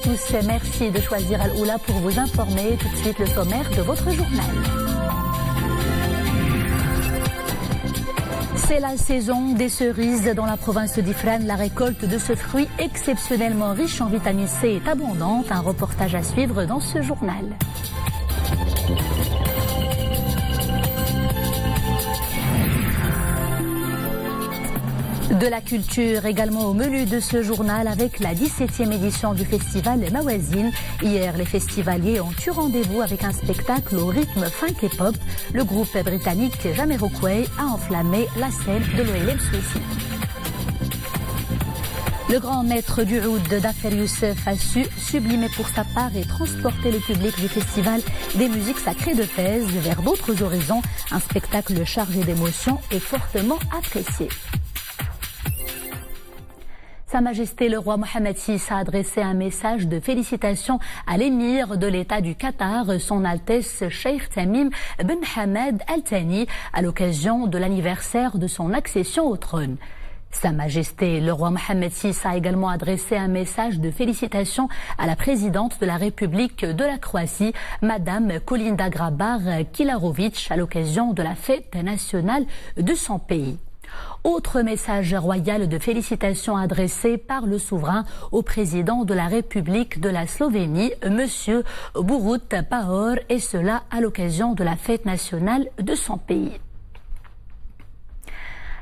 tous, merci de choisir Al-Oula pour vous informer. Tout de suite le sommaire de votre journal. C'est la saison des cerises dans la province d'Ifrane. La récolte de ce fruit exceptionnellement riche en vitamine C est abondante. Un reportage à suivre dans ce journal. De la culture également au menu de ce journal avec la 17e édition du festival Mawazine. Hier, les festivaliers ont eu rendez-vous avec un spectacle au rythme funk et pop. Le groupe britannique Jamiroquai a enflammé la scène de l'OLM Souci. Le grand maître du oud Dafer Youssef a su sublimer pour sa part et transporter le public du festival des musiques sacrées de Fès vers d'autres horizons. Un spectacle chargé d'émotions et fortement apprécié. Sa Majesté le roi Mohammed VI a adressé un message de félicitations à l'émir de l'État du Qatar, son Altesse Cheikh Tamim Ben Hamad Al Thani, à l'occasion de l'anniversaire de son accession au trône. Sa Majesté le roi Mohammed VI a également adressé un message de félicitations à la présidente de la République de la Croatie, Madame Kolinda Grabar-Kilarovic, à l'occasion de la fête nationale de son pays. Autre message royal de félicitations adressé par le souverain au président de la République de la Slovénie, Monsieur Borut Pahor, et cela à l'occasion de la fête nationale de son pays.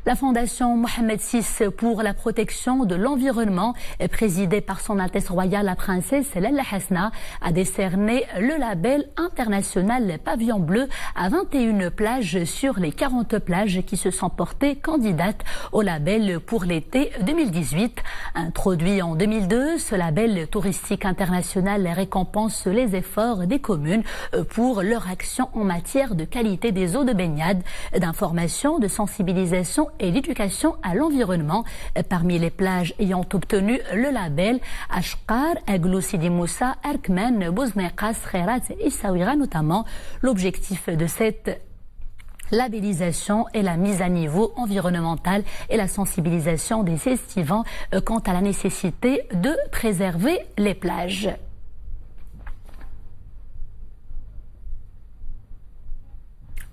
La Fondation Mohammed VI pour la protection de l'environnement, présidée par son Altesse royale la princesse Lalla Hasna, a décerné le label international Pavillon Bleu à 21 plages sur les 40 plages qui se sont portées candidates au label pour l'été 2018. Introduit en 2002, ce label touristique international récompense les efforts des communes pour leur action en matière de qualité des eaux de baignade, d'information, de sensibilisation et d'éducation à l'environnement. Parmi les plages ayant obtenu le label, Ashqar, Aglo Sidi Moussa, Erkman, Bouzneqas, Khairat et Essaouira notamment. L'objectif de cette labellisation est la mise à niveau environnementale et la sensibilisation des estivants quant à la nécessité de préserver les plages.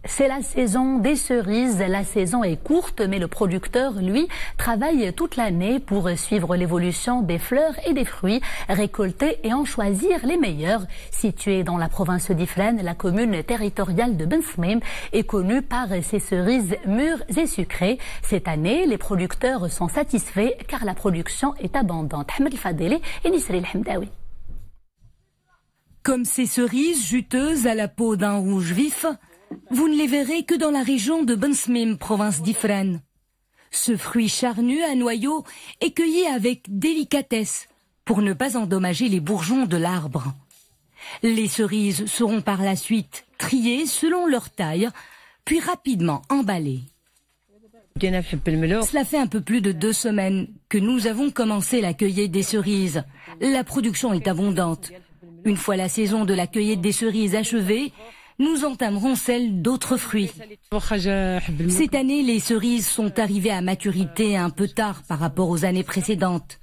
C'est la saison des cerises. La saison est courte, mais le producteur, lui, travaille toute l'année pour suivre l'évolution des fleurs et des fruits, récolter et en choisir les meilleurs. Située dans la province d'Ifrane, la commune territoriale de Ben Smim est connue par ses cerises mûres et sucrées. Cette année, les producteurs sont satisfaits car la production est abondante. Ahmed El-Fadeli et Nisri El-Hamdawi. Comme ces cerises juteuses à la peau d'un rouge vif, vous ne les verrez que dans la région de Ben Smim, province d'Ifrane. Ce fruit charnu à noyau est cueilli avec délicatesse pour ne pas endommager les bourgeons de l'arbre. Les cerises seront par la suite triées selon leur taille, puis rapidement emballées. Cela fait un peu plus de 2 semaines que nous avons commencé la cueillette des cerises. La production est abondante. Une fois la saison de la cueillette des cerises achevée, nous entamerons celle d'autres fruits. Cette année, les cerises sont arrivées à maturité un peu tard par rapport aux années précédentes.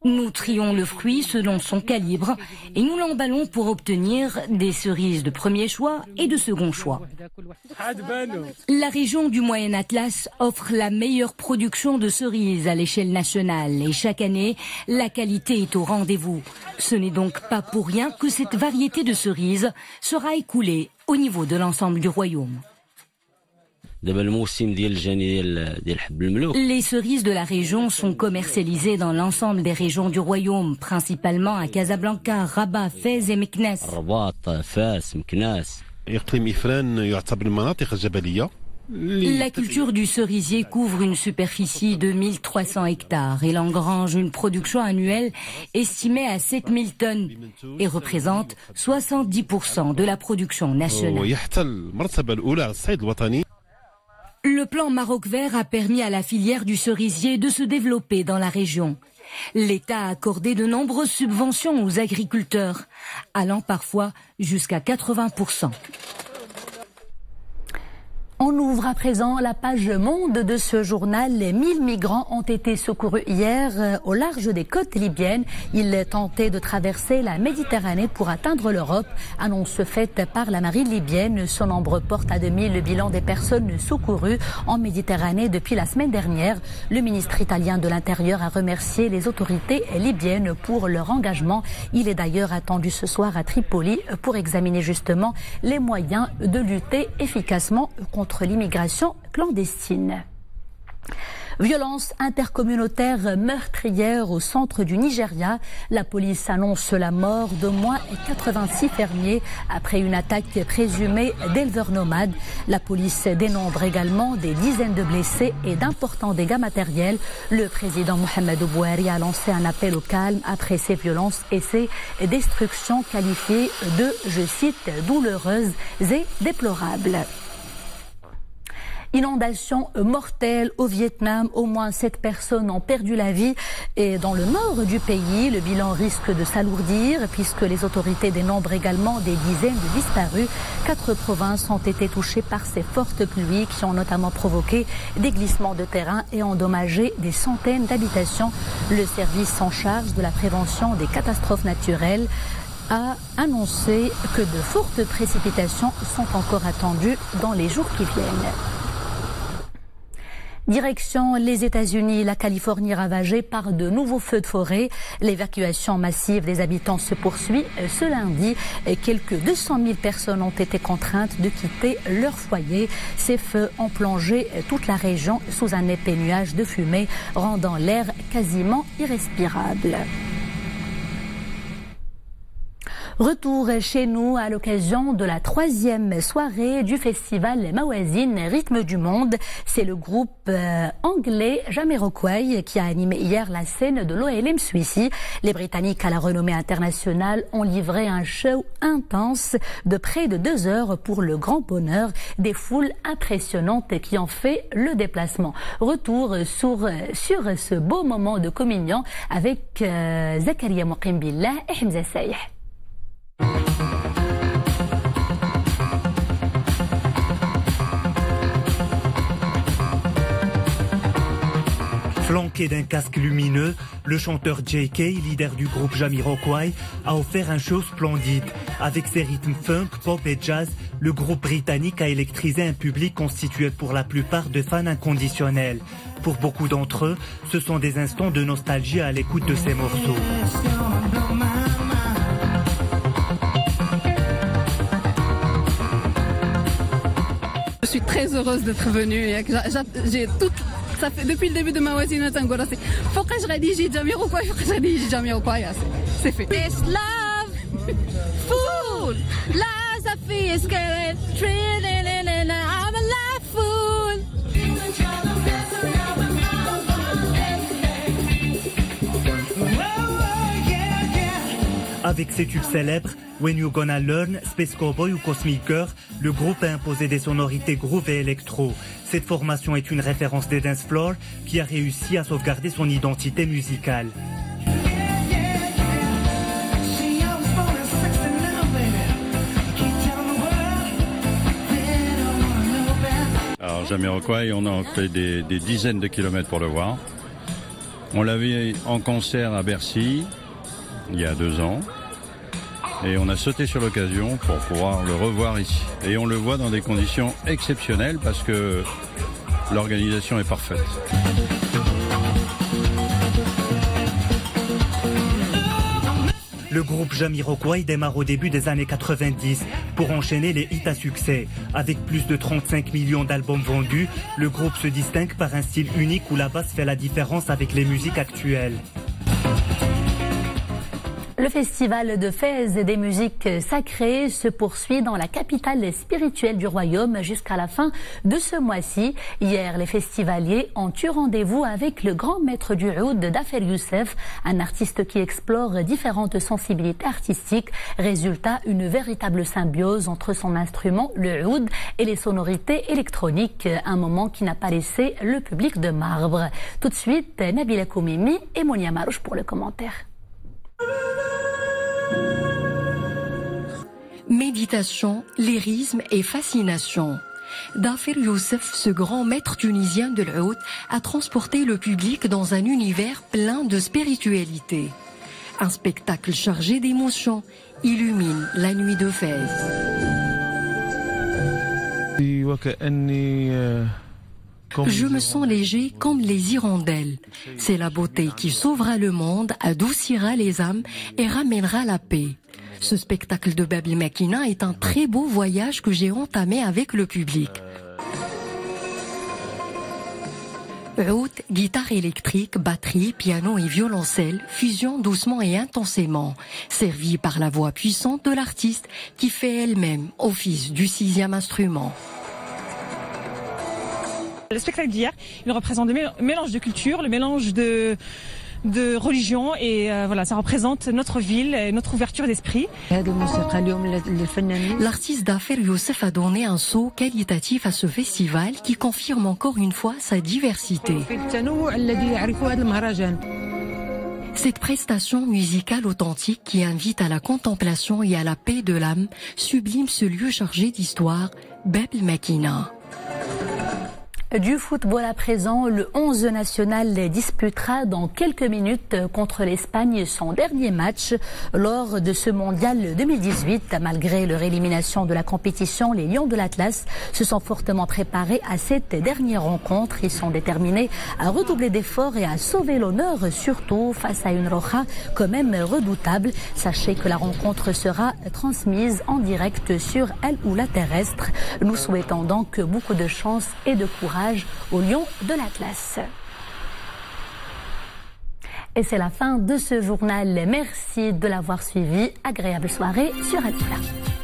Nous trions le fruit selon son calibre et nous l'emballons pour obtenir des cerises de premier choix et de second choix. La région du Moyen Atlas offre la meilleure production de cerises à l'échelle nationale et chaque année, la qualité est au rendez-vous. Ce n'est donc pas pour rien que cette variété de cerises sera écoulée au niveau de l'ensemble du royaume. Les cerises de la région sont commercialisées dans l'ensemble des régions du royaume, principalement à Casablanca, Rabat, Fès et Meknès. La culture du cerisier couvre une superficie de 1300 hectares. Il engrange une production annuelle estimée à 7000 tonnes et représente 70% de la production nationale. Le plan Maroc Vert a permis à la filière du cerisier de se développer dans la région. L'État a accordé de nombreuses subventions aux agriculteurs, allant parfois jusqu'à 80%. On ouvre à présent la page monde de ce journal. 1000 migrants ont été secourus hier au large des côtes libyennes. Ils tentaient de traverser la Méditerranée pour atteindre l'Europe. Annonce faite par la marine libyenne. Son nombre porte à 2000 le bilan des personnes secourues en Méditerranée depuis la semaine dernière. Le ministre italien de l'Intérieur a remercié les autorités libyennes pour leur engagement. Il est d'ailleurs attendu ce soir à Tripoli pour examiner justement les moyens de lutter efficacement contre l'immigration clandestine. Violence intercommunautaire meurtrière au centre du Nigeria. La police annonce la mort d'au moins 86 fermiers après une attaque présumée d'éleveurs nomades. La police dénombre également des dizaines de blessés et d'importants dégâts matériels. Le président Mohamedou Bouhari a lancé un appel au calme après ces violences et ces destructions qualifiées de, je cite, douloureuses et déplorables. Inondation mortelle au Vietnam, au moins 7 personnes ont perdu la vie et dans le nord du pays, le bilan risque de s'alourdir puisque les autorités dénombrent également des dizaines de disparus. 4 provinces ont été touchées par ces fortes pluies qui ont notamment provoqué des glissements de terrain et endommagé des centaines d'habitations. Le service en charge de la prévention des catastrophes naturelles a annoncé que de fortes précipitations sont encore attendues dans les jours qui viennent. Direction les États-Unis, la Californie ravagée par de nouveaux feux de forêt. L'évacuation massive des habitants se poursuit ce lundi. Quelques 200 000 personnes ont été contraintes de quitter leur foyer. Ces feux ont plongé toute la région sous un épais nuage de fumée, rendant l'air quasiment irrespirable. Retour chez nous à l'occasion de la 3e soirée du festival Mawazine Rythme du Monde. C'est le groupe anglais Jamiroquai qui a animé hier la scène de l'OLM Suissi. Les Britanniques à la renommée internationale ont livré un show intense de près de 2 heures pour le grand bonheur des foules impressionnantes qui ont fait le déplacement. Retour sur ce beau moment de communion avec Zakaria Mouqimbillah et Hamza Sayh. Flanqué d'un casque lumineux, le chanteur J.K., leader du groupe Jamiroquai, a offert un show splendide. Avec ses rythmes funk, pop et jazz, le groupe britannique a électrisé un public constitué pour la plupart de fans inconditionnels. Pour beaucoup d'entre eux, ce sont des instants de nostalgie à l'écoute de ces morceaux. Je suis très heureuse d'être venue. J'ai tout. Ça fait depuis le début de Mawazine Tangola. Faut que je rédige Jamiroquai, faut que je rédige Jamiroquai. C'est fait. This love, fool, lies I feel scared, I'm a love fool. Avec ses tubes célèbres, When You Gonna Learn, Space Cowboy ou Cosmic Girl, le groupe a imposé des sonorités groove et électro. Cette formation est une référence des dance floors qui a réussi à sauvegarder son identité musicale. Alors Jamiroquai, on a fait des dizaines de kilomètres pour le voir. On l'a vu en concert à Bercy il y a 2 ans. Et on a sauté sur l'occasion pour pouvoir le revoir ici. Et on le voit dans des conditions exceptionnelles parce que l'organisation est parfaite. Le groupe Jamiroquai démarre au début des années 90 pour enchaîner les hits à succès. Avec plus de 35 millions d'albums vendus, le groupe se distingue par un style unique où la basse fait la différence avec les musiques actuelles. Le festival de Fès des musiques sacrées se poursuit dans la capitale spirituelle du royaume jusqu'à la fin de ce mois-ci. Hier, les festivaliers ont eu rendez-vous avec le grand maître du oud, Dafer Youssef, un artiste qui explore différentes sensibilités artistiques. Résultat, une véritable symbiose entre son instrument, le oud, et les sonorités électroniques. Un moment qui n'a pas laissé le public de marbre. Tout de suite, Nabila Koumimi et Monia Marouche pour le commentaire. Méditation, lyrisme et fascination. Dafer Youssef, ce grand maître tunisien de l'oud, a transporté le public dans un univers plein de spiritualité. Un spectacle chargé d'émotions illumine la nuit de Fès. Je me sens léger comme les hirondelles. C'est la beauté qui sauvera le monde, adoucira les âmes et ramènera la paix. Ce spectacle de Baby Makina est un très beau voyage que j'ai entamé avec le public. Oud, guitare électrique, batterie, piano et violoncelle fusionnent doucement et intensément, servis par la voix puissante de l'artiste qui fait elle-même office du 6e instrument. Le spectacle d'hier, il représente le mélange de culture, le mélange de religion et voilà, ça représente notre ville et notre ouverture d'esprit. L'artiste Dafer Youssef a donné un saut qualitatif à ce festival qui confirme encore une fois sa diversité. Cette prestation musicale authentique qui invite à la contemplation et à la paix de l'âme sublime ce lieu chargé d'histoire, Baby Makina. Du football à présent, le 11 national disputera dans quelques minutes contre l'Espagne son dernier match lors de ce mondial 2018. Malgré leur élimination de la compétition, les Lions de l'Atlas se sont fortement préparés à cette dernière rencontre. Ils sont déterminés à redoubler d'efforts et à sauver l'honneur, surtout face à une Roja quand même redoutable. Sachez que la rencontre sera transmise en direct sur Al Oula terrestre. Nous souhaitons donc beaucoup de chance et de courage aux Lions de l'Atlas. Et c'est la fin de ce journal. Merci de l'avoir suivi. Agréable soirée sur Al Oula.